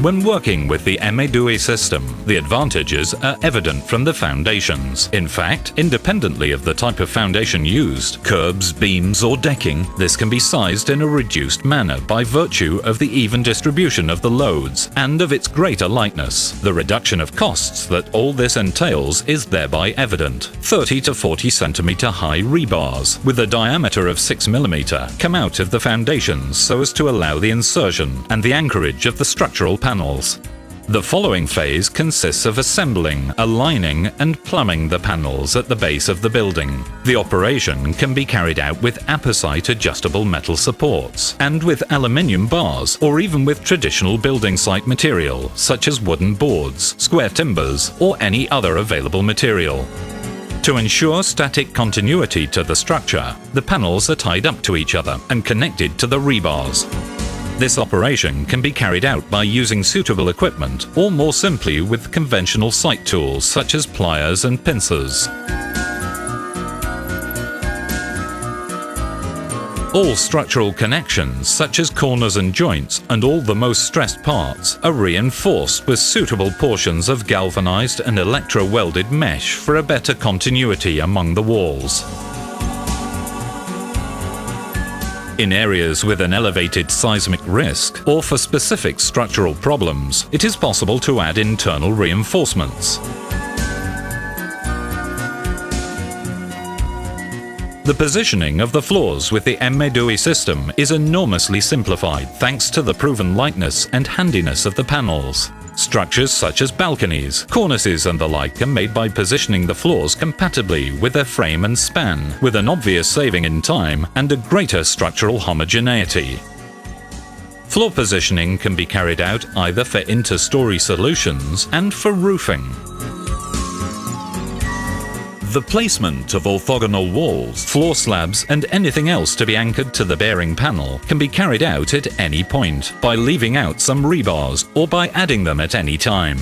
When working with the 𝒂𝒑 system, the advantages are evident from the foundations. In fact, independently of the type of foundation used, curbs, beams or decking, this can be sized in a reduced manner by virtue of the even distribution of the loads and of its greater lightness. The reduction of costs that all this entails is thereby evident. 30 to 40 centimeter high rebars with a diameter of 6 mm come out of the foundations so as to allow the insertion and the anchorage of the structural panels. The following phase consists of assembling, aligning and plumbing the panels at the base of the building. The operation can be carried out with apposite adjustable metal supports and with aluminium bars, or even with traditional building site material such as wooden boards, square timbers or any other available material. To ensure static continuity to the structure, the panels are tied up to each other and connected to the rebars. This operation can be carried out by using suitable equipment or more simply with conventional site tools such as pliers and pincers. All structural connections such as corners and joints and all the most stressed parts are reinforced with suitable portions of galvanized and electro-welded mesh for a better continuity among the walls. In areas with an elevated seismic risk, or for specific structural problems, it is possible to add internal reinforcements. The positioning of the floors with the 𝒂𝒑 system is enormously simplified thanks to the proven lightness and handiness of the panels. Structures such as balconies, cornices and the like are made by positioning the floors compatibly with their frame and span, with an obvious saving in time and a greater structural homogeneity. Floor positioning can be carried out either for inter-story solutions and for roofing. The placement of orthogonal walls, floor slabs and anything else to be anchored to the bearing panel can be carried out at any point by leaving out some rebars or by adding them at any time.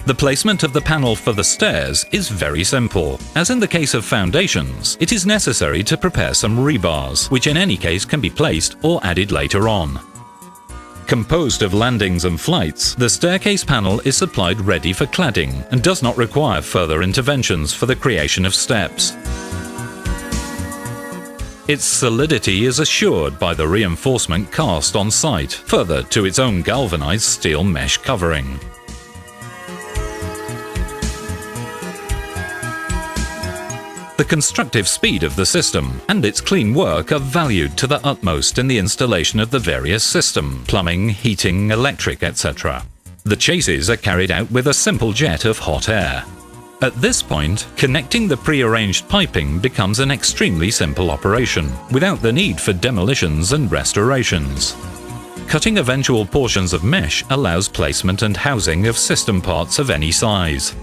The placement of the panel for the stairs is very simple. As in the case of foundations, it is necessary to prepare some rebars, which in any case can be placed or added later on. Composed of landings and flights, the staircase panel is supplied ready for cladding and does not require further interventions for the creation of steps. Its solidity is assured by the reinforcement cast on site, further to its own galvanized steel mesh covering. The constructive speed of the system and its clean work are valued to the utmost in the installation of the various system, plumbing, heating, electric, etc. The chases are carried out with a simple jet of hot air. At this point, connecting the pre-arranged piping becomes an extremely simple operation, without the need for demolitions and restorations. Cutting eventual portions of mesh allows placement and housing of system parts of any size.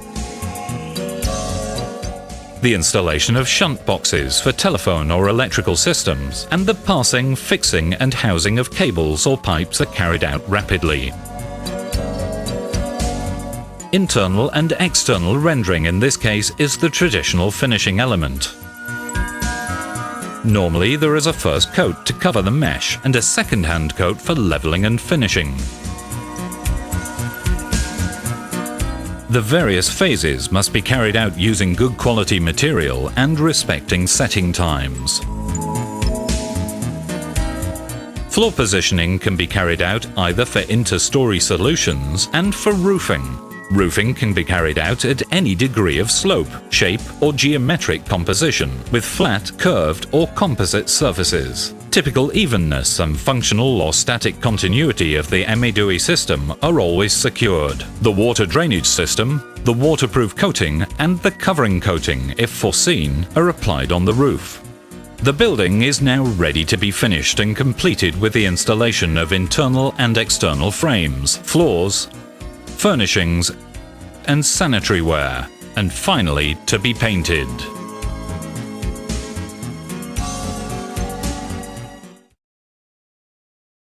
The installation of shunt boxes for telephone or electrical systems, and the passing, fixing and housing of cables or pipes are carried out rapidly. Internal and external rendering in this case is the traditional finishing element. Normally there is a first coat to cover the mesh and a second-hand coat for leveling and finishing. The various phases must be carried out using good quality material and respecting setting times. Floor positioning can be carried out either for inter-story solutions and for roofing. Roofing can be carried out at any degree of slope, shape or geometric composition with flat, curved or composite surfaces. Typical evenness and functional or static continuity of the 𝒂𝒑 system are always secured. The water drainage system, the waterproof coating and the covering coating, if foreseen, are applied on the roof. The building is now ready to be finished and completed with the installation of internal and external frames, floors, furnishings and sanitary ware, and finally to be painted.